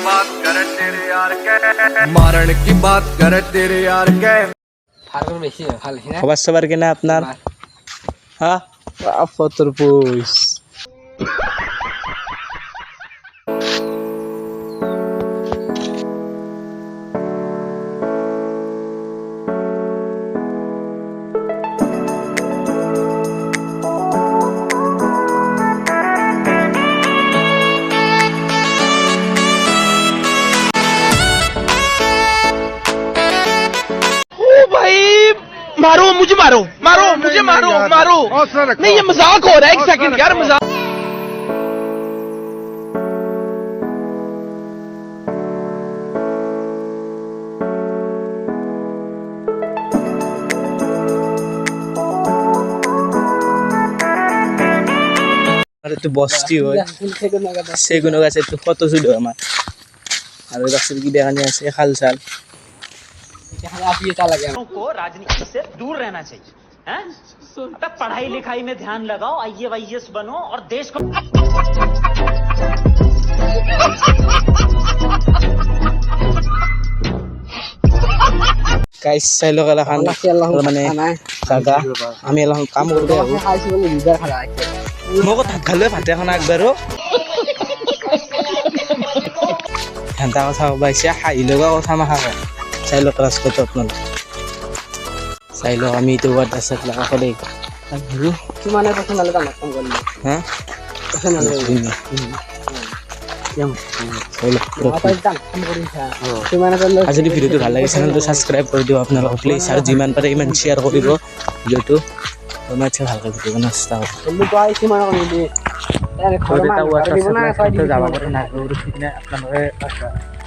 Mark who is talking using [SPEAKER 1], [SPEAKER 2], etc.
[SPEAKER 1] बात करे तेरे यार के मारण की बात करे तेरे यार के
[SPEAKER 2] ফারুক বেশি ভালো না
[SPEAKER 3] খবর সবার কেনা আপনার হ্যাঁ ফতর পুষ
[SPEAKER 4] मारो मुझे मारो मारो मुझे मारो मारो नहीं ये मजाक हो रहा है एक सेकंड यार मजाक
[SPEAKER 3] আরে তো বস্তি হয় সেগুলো গাছে একটু কত ছিল আমার আর ওই গাছের কি দেখানি আছে খাল চাল
[SPEAKER 2] आप ये ता लगे
[SPEAKER 5] को राजनीति से दूर रहना चाहिए हैं? तब पढ़ाई लिखाई में ध्यान लगाओ आईएएस बनो और देश को
[SPEAKER 3] গাইস চাইলো খান মানে জাগা আমি এলাম কাম করতে যাবো
[SPEAKER 2] খাইছি বলে লিডার খালা
[SPEAKER 3] মোক ভাত খালে ভাতে এখন একবারও ঠান্ডা কথা পাইছে হাঁহি লগা কথা মাখা চাইলো ক্লাছ কত আপোনালোক চাইলো আমি তো ৱাৰ্ড আছে লাগা কলে ঘূৰো
[SPEAKER 2] কিমানে পছন্দ লাগে কাম কৰিলে
[SPEAKER 3] হা
[SPEAKER 2] পছন্দ লাগে কাম কৰিছা কিমানে কৰিলে
[SPEAKER 3] আজি যদি ভিডিওটো ভাল লাগে চেনেলটো ছাবস্ক্ৰাইব কৰি দিও আপোনালোক প্লিজ আৰু যিমান পাৰে ইমান শ্বেয়াৰ কৰিব ভিডিওটো মই আচ্ছা ভালকৈ ভিডিও বনাই চেষ্টা কৰিম
[SPEAKER 2] বন্ধু পাই কিমানে কৰিলে
[SPEAKER 3] যাব পাৰে না আপোনালোকে